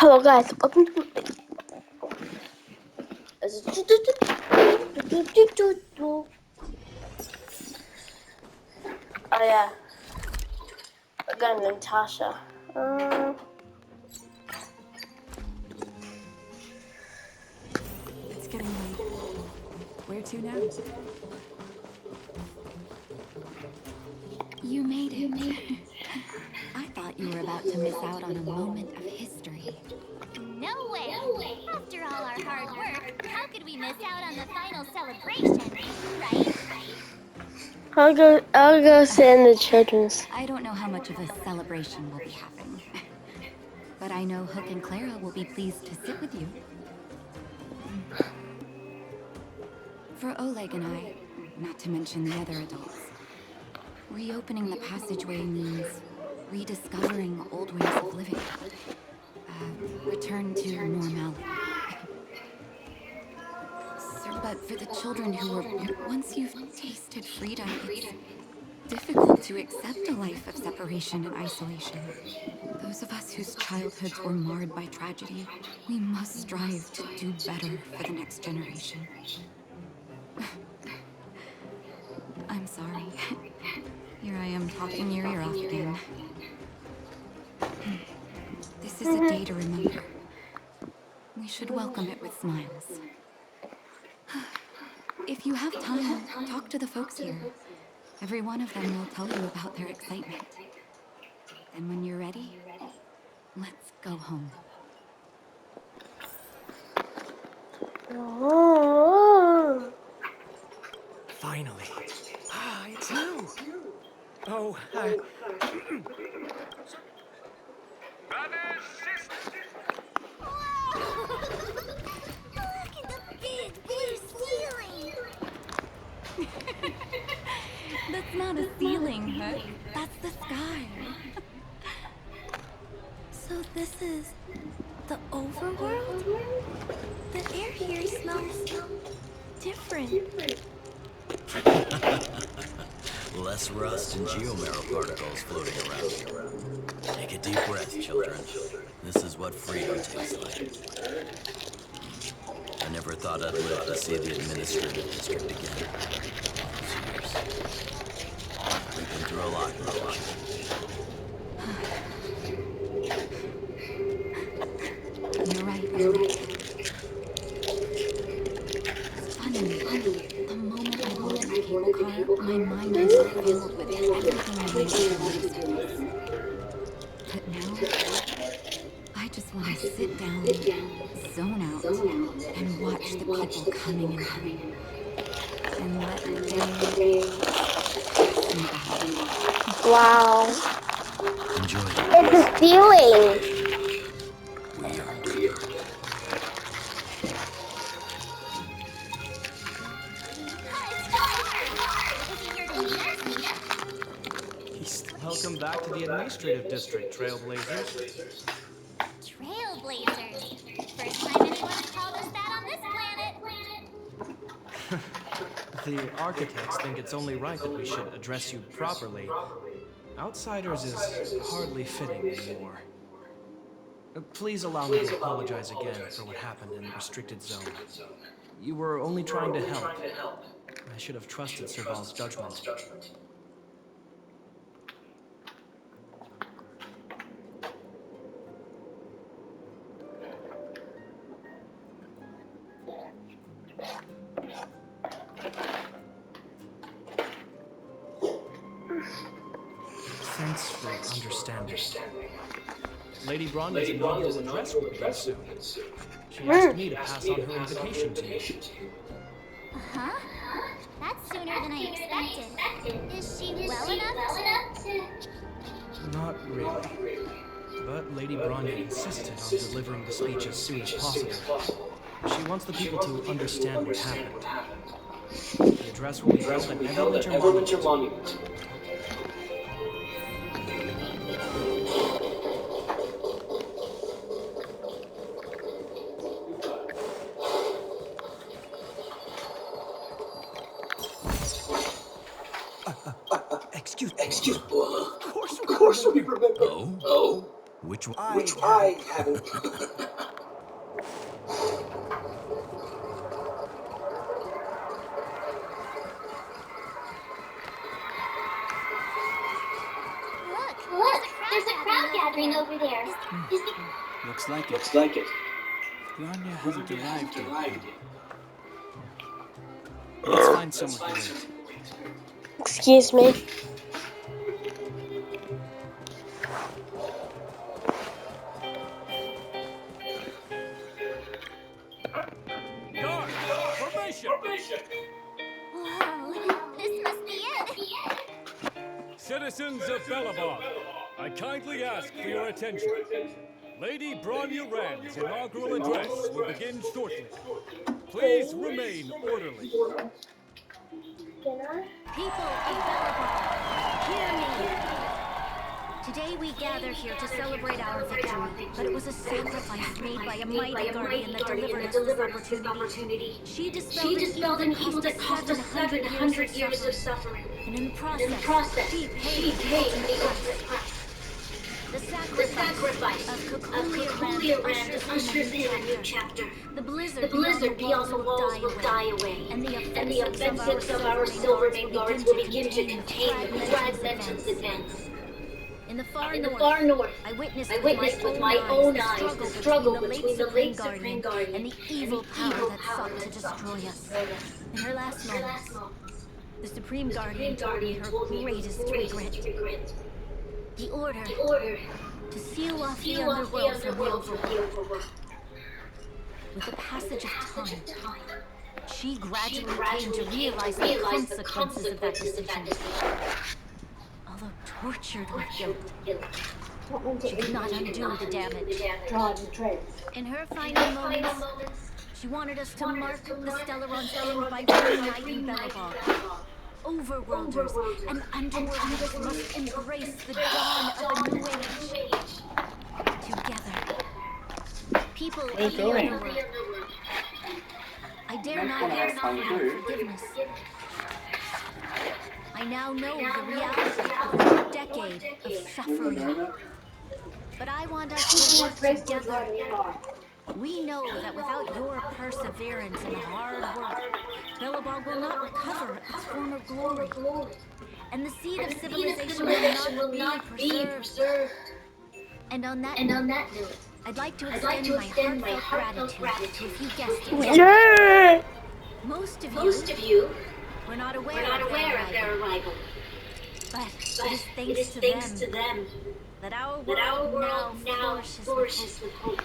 Hello guys, welcome to Oh yeah, I got Natasha. It's getting late. Where to now? You made it. I thought you were about to miss out on a moment of history. No way! After all our hard work, how could we miss out on the final celebration, right? I'll go sit in the children's. I don't know how much of a celebration we'll be having. But I know Hook and Clara will be pleased to sit with you. For Oleg and I, not to mention the other adults, reopening the passageway means rediscovering old ways of living. Return to normality. But for the children who were... Once you've tasted freedom, it's difficult to accept a life of separation and isolation. Those of us whose childhoods were marred by tragedy, we must strive to do better for the next generation. I'm sorry. Here I am talking your ear off again. This is a day to remember. We should welcome it with smiles. If you have time, talk to the folks here. Every one of them will tell you about their excitement. And when you're ready, let's go home. Finally. It's you. Oh, hi. Look at the big blue ceiling! That's not a ceiling, Hook. That's the sky. So this is the overworld? The air here smells different. Less rust and geomarrow particles floating around. Take a deep breath, children. This is what freedom tastes like. I never thought I'd live to see the administrative district again. All those years. We've been through a lot, Rowan. You're right. It's funny. The moment I boarded the cable car, my mind was filled with everything I needed to notice. But now, I just want to sit down, zone out, and watch the people coming and going. And let the day pass me by. Wow, Enjoy it. it's a ceiling. We earned it. Welcome back to the administrative district, Trailblazers. Trailblazers! First time anyone's called us that on this planet! The architects think it's only right that we should address you properly. Outsiders is hardly fitting anymore. Please allow me to apologize again for what happened in the restricted zone. You were only trying to help. I should have trusted Serval's judgment. Thanks for understanding. Lady Bronya's inaugural address will begin soon. She asked me to pass on her invitation to you. Huh? That's sooner than I expected. Is she well enough to... Not really. But Lady Bronya insisted on delivering the speech as soon as possible. She wants the people to understand what happened. The address will be held at Everwinter Monument. Excuse me. Of course we remember. Oh? which one? I haven't. Look, there's a crowd gathering over there. Is the Looks like it. Looks like it. Grania hasn't arrived yet. Arrived. Let's find somewhere to wait. Excuse me. Guard! Formation! Whoa, this must be it. Citizens of Belobog, I kindly ask for your attention. Lady Bronya Rand's inaugural address will begin shortly. Please remain orderly. People of Belobog, hear me! Today we gather here to celebrate our victory, but it was a sacrifice made by a mighty guardian that delivered us this opportunity. She dispelled an evil that cost us 700 years of suffering. And in the process, she paid the ultimate price. The sacrifice of Kakulia Rand ushers in a new chapter. The blizzard beyond the walls will die away, and the offensives of our Silvermane guards will begin to contain the fragmented advance. In the far north, I witnessed with my own eyes the struggle between the late Supreme Guardian and the evil power that sought to destroy us. In her last moments, the Supreme Guardian told me her greatest regret. The order to seal off the underworld from the overworld. With the passage of time, she gradually came to realize the consequences of that decision. Although tortured with guilt, she could not undo the damage. In her final moments, she wanted us to mark the Stellaron's end by reuniting Belobog. Overworlders and Underworlders must embrace the dawn of a new age. Together, people of the Underworld. I dare not ask for your forgiveness. I now know the reality of a decade of suffering. But I want us to work together. We know that without your perseverance and hard work, Belobog will not recover its former glory. And the seed of civilization will not be preserved. And on that note, I'd like to extend my heartfelt gratitude to a few guests. Yeah. Most of you were not aware of their arrival. But it is thanks to them that our world now flourishes with hope.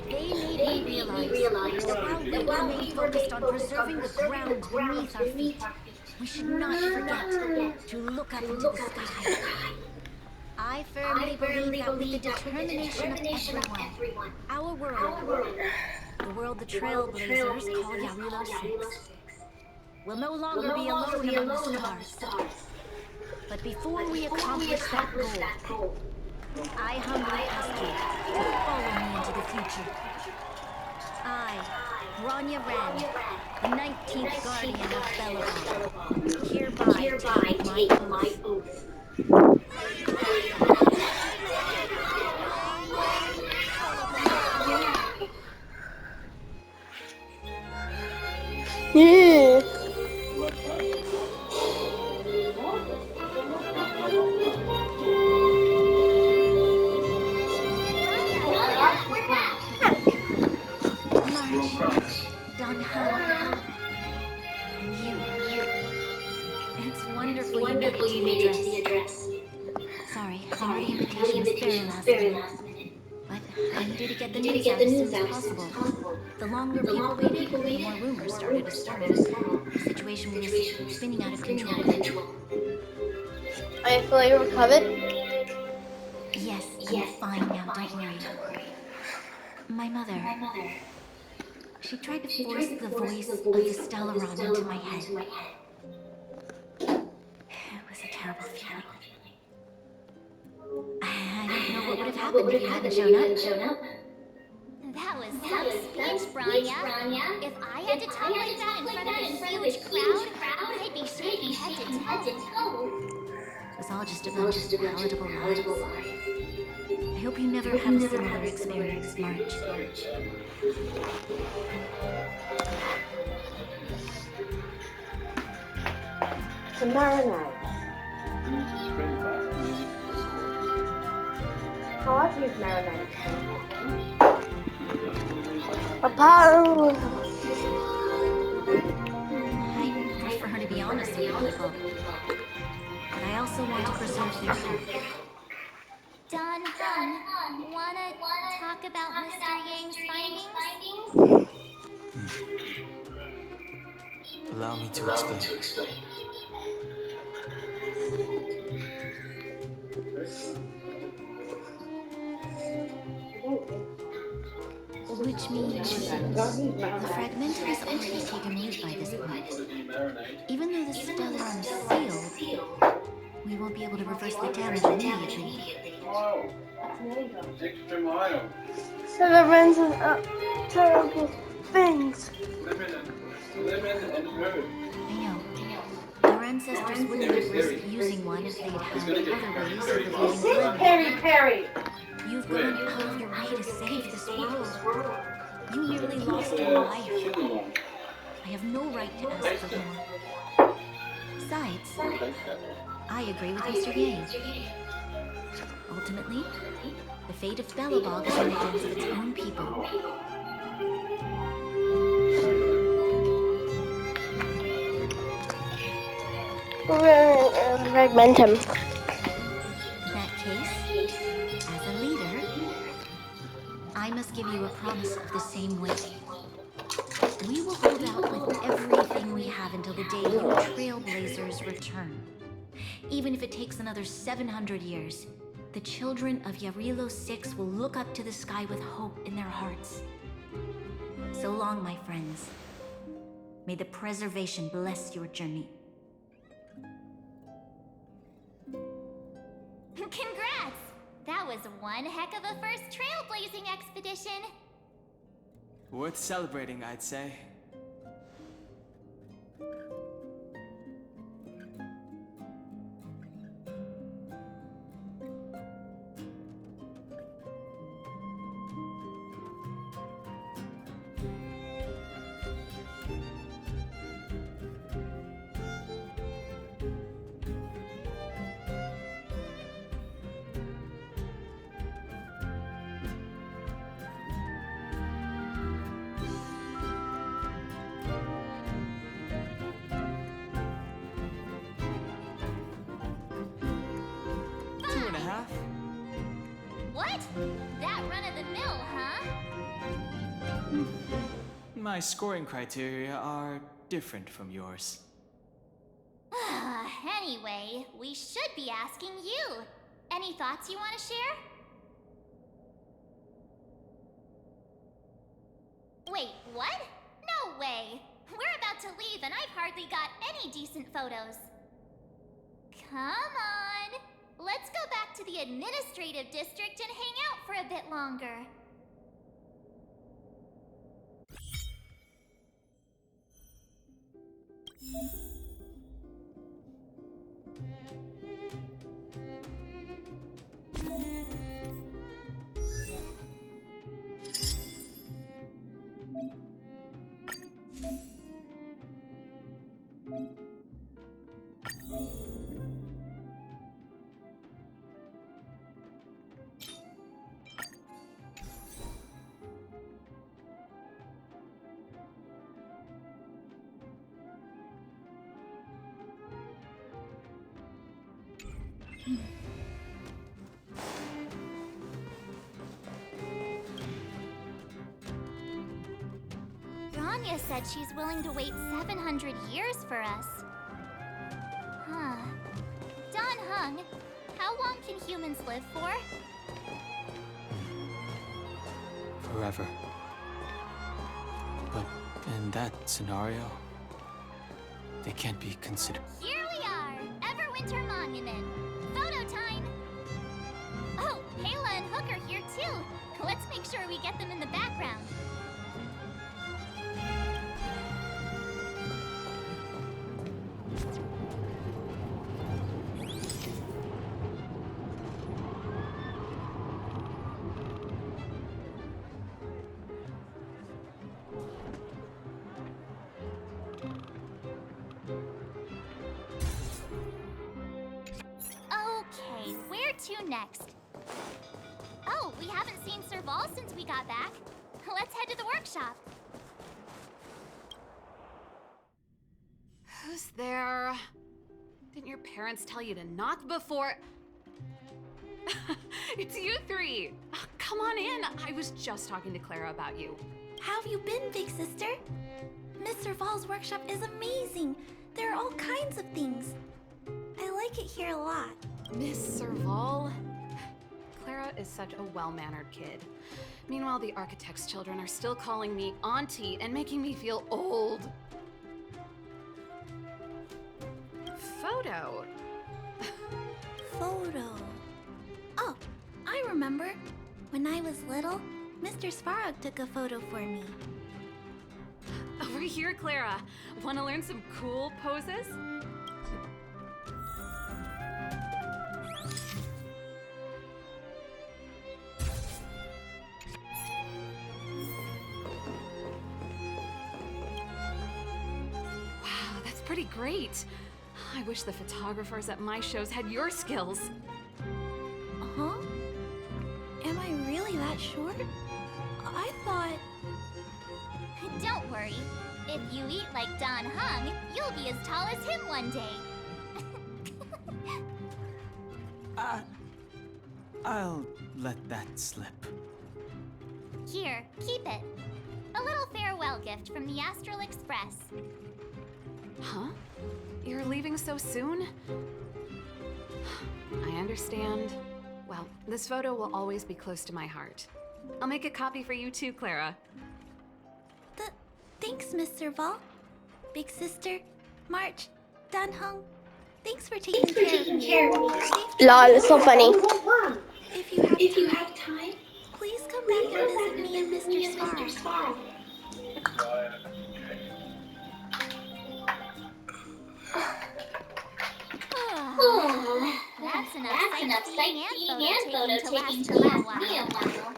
They made me realize that while we remain focused on preserving the ground beneath our feet, we should not forget to look up into the sky. I firmly believe that with the determination of everyone, our world, the world the Trailblazers call Yarilo 6, will no longer be alone among the stars. But before we accomplish that goal, I humbly ask you to follow me into the future. I, Bronya Rand, the 19th Guardian of Belobog, hereby take my oath. Yeah. It's wonderful you made it to the address. Sorry, the invitation was very last minute. But I needed to get the news out as soon as possible. The longer people waited, the more rumors started to start. The situation was spinning out of control. Are you fully recovered? Yes, I'm fine now, don't worry. My mother, she tried to force the voice of the Stellaron into my head. It was a terrible feeling. I don't know what would have happened if you hadn't shown up. That was some speech, Bronya. If I had to talk like that in front of a huge crowd, I'd be shaking head to toe. It was all just a bunch of palatable lies. hope you never have a similar experience, March. To marinate. How I've used marinade. Apart. I prefer to be honest with people. But I also want to preserve their hope. Don Hung, wanna talk about Mr. Yang's findings? Allow me to explain. Which means the fragmentum has already taken root by this point. Even though the stellar is sealed, we won't be able to reverse the damage immediately. So the rents are terrible things. I know. Our ancestors wouldn't have risked using one if they'd had other ways of avoiding calamity. Perry! You've gone out of your way to save this world. You nearly lost your life. I have no right to ask for more. Besides, I agree with Mr. Yang. Ultimately, the fate of Belobog is in the hands of its own people. Fragmentum. In that case, as a leader, I must give you a promise of the same weight. We will hold out with everything we have until the day you trailblazers return. Even if it takes another 700 years, the children of Yarilo 6 will look up to the sky with hope in their hearts. So long, my friends. May the preservation bless your journey. Congrats! That was one heck of a first trailblazing expedition. Worth celebrating, I'd say. What? That run-of-the-mill, huh? My scoring criteria are different from yours. Anyway, we should be asking you. Any thoughts you want to share? Wait, what? No way! We're about to leave and I've hardly got any decent photos. Come on! Let's go back to the administrative district and hang out for a bit longer. Rania said she's willing to wait 700 years for us. Huh. Don Hung, how long can humans live for? Forever. But in that scenario, they can't be considered. Here we are! Everwinter Monument. Photo time! Oh, Kayla and Hook are here too. Let's make sure we get them in the background. afternoon next. Oh, we haven't seen Serval since we got back. Let's head to the workshop. Who's there? Didn't your parents tell you to knock before? It's you three! Come on in! I was just talking to Clara about you. How have you been, big sister? Miss Serval's workshop is amazing. There are all kinds of things. I like it here a lot. Miss Serval? Clara is such a well-mannered kid. Meanwhile, the architect's children are still calling me auntie and making me feel old. Photo. Photo. Oh, I remember. When I was little, Mr. Svarog took a photo for me. Over here, Clara. Want to learn some cool poses? Wow, that's pretty great. I wish the photographers at my shows had your skills. Huh? Am I really that short? I thought... Don't worry. If you eat like Don Hung, you'll be as tall as him one day. I'll let that slip. Here, keep it. A little farewell gift from the Astral Express. Huh? You're leaving so soon? I understand. Well, this photo will always be close to my heart. I'll make a copy for you too, Clara. Thanks, Miss Serval. Big sister, March, Dan Hung. Thanks for taking care of me. Lol, it's so funny. If you have time, please come back and visit me and Mr. Svarog. That's enough sightseeing and photo taking to last me a while.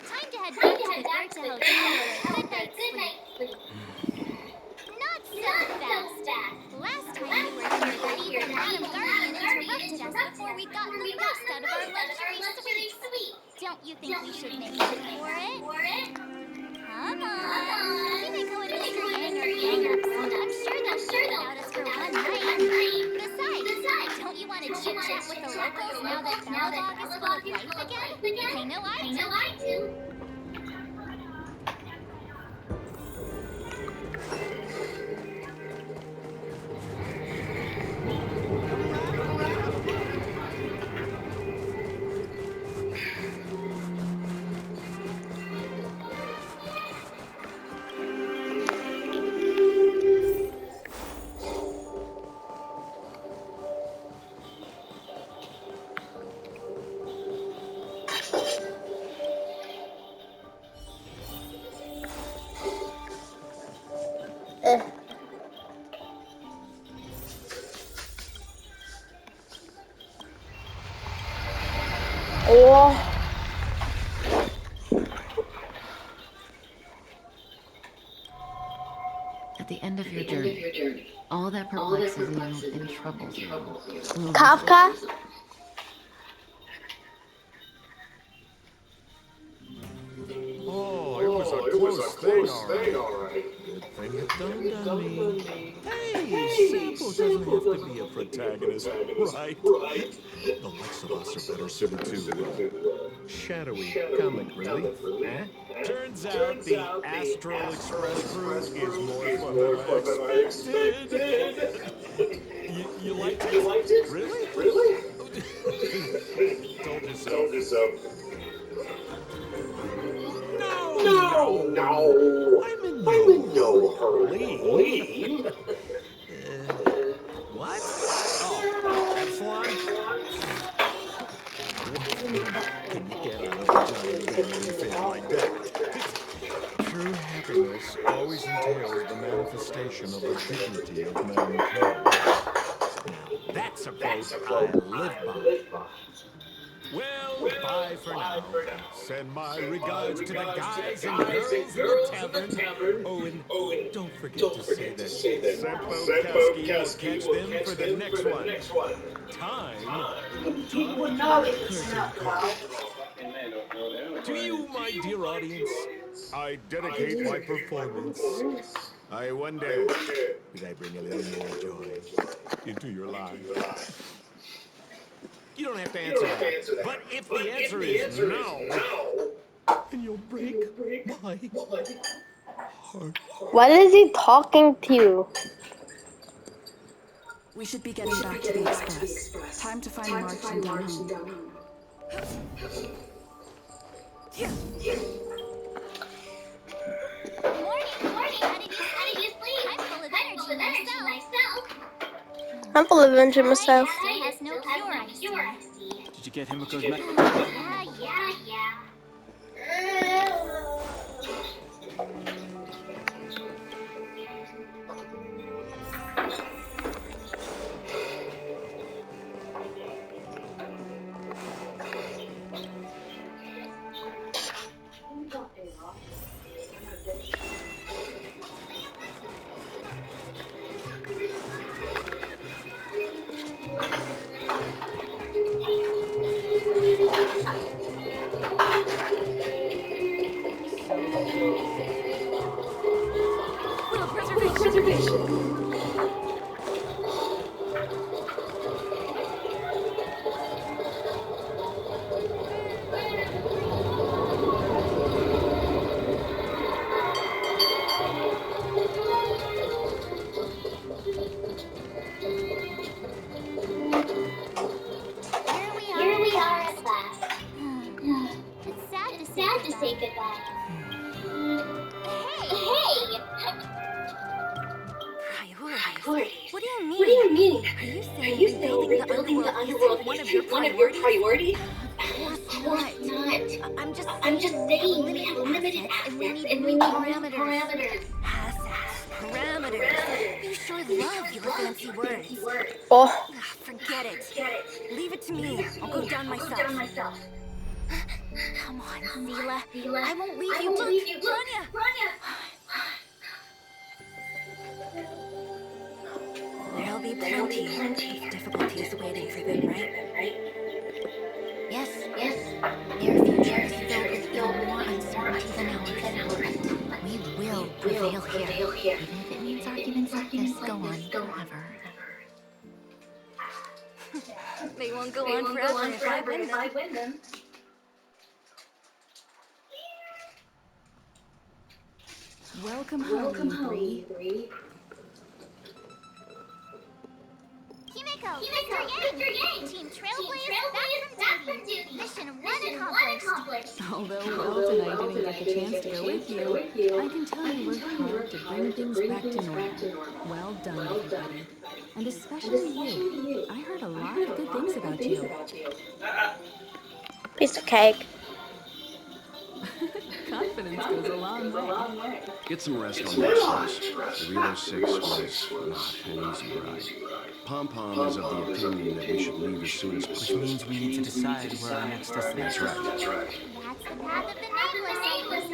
Time to head back to the Goethe Hotel for a good night's sleep. Not so fast. Last time we were here, the Madam Guardian interrupted us before we'd gotten the most out of our luxury suite. Don't you think we should make up for it? Come on. We may go and Mr. Yang or Yang up. I'm sure they'll care about us for one night. Besides, don't you want to chit-chat with the locals now that Balrog is full of life again? I know I do. Oh. At the end of your journey, all that perplexes you and troubles you. Kafka? Oh, it was a close thing, all right. Good thing it dawned on me. Hey, Sampo doesn't have to be a protagonist, right? The likes of us are better suited to shadowy comic relief, eh? Turns out the Astral Express crew is more fun than I expected. You liked it? Really? Told you so. No! I'm in no hurry. What? Oh, Epsilon? Can you get out of a giant family fan like that? True happiness always entails the manifestation of the dignity of mankind. Now, that's a quote I live by. Well, bye for now. Send my regards to the guys and girls in the tavern. Oh, and don't forget to say that Sempo Kowski will catch them for the next one. Time to another curtain call. To you, my dear audience, I dedicate my performance. I wonder, did I bring a little more joy into your lives? You don't have to answer that. But if the answer is no, then you'll break my heart. What is he talking to? We should be getting back to the express. Time to find March and down home. Morning. How did you sleep? I'm full of energy myself. I'm full of energy myself. Still has no cure, I see. Did you get Himiko's message? Yeah. Here we are at last. It's sad to say goodbye. Hey! Priorities? What do you mean? Are you saying rebuilding the underworld isn't one of your priorities? Of course not. I'm just saying we have limited assets and we need parameters. Assets, parameters. You sure love your fancy words. Oh, Forget it. Leave it to me. I'll go down myself. Come on, Zila. I won't leave you. Rania! There'll be plenty of difficulties waiting for them, right? Yes. Near future is filled with more uncertainty than ours. We will prevail here. Even if it means arguments like this go on forever. They won't go on forever if I win them. Welcome home, Bree. Kimiko, Mr. Yang! Team Trailblaze back from duty. Mission 1 accomplished. Although Walt and I didn't get the chance to go with you, I can tell you worked hard to bring things back to normal. Well done, everybody. And especially you. I heard a lot of good things about you. piece of cake. Confidence goes a long way. Get some rest on your horse. The Relo 6 was not an easy ride. Pom-Pom is of the opinion that we should leave as soon as Which possible. means we need to decide where our next destination That's right. That's the path of the nameless,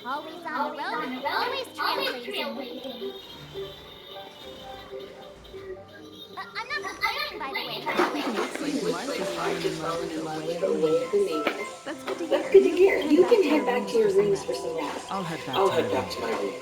always on the road, always trailblazing. I'm not complaining, by the way. Looks like Mark is falling in love with the way of the neighbors. That's good to hear. You can head back to your rooms for some rest. I'll head back to my room.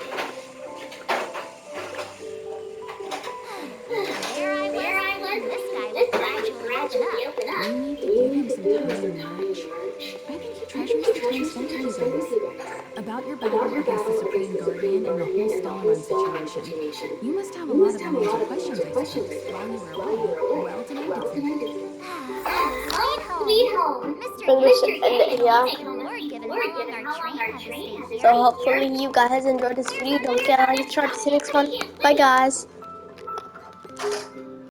There I was, and this guy was gradually open up. We need to give him some time, March. I think he treasures the time spent with you guys. About your battle against the Supreme Guardian and the whole Stone situation. You must have a lot of unanswered questions, I suppose, while you were away. Well, tonight it's Sweet home. Mr. Yeah. Thank the Lord, given how long our train had to stay here. So hopefully you guys enjoyed this video. Don't forget to try to see you next one. Bye guys.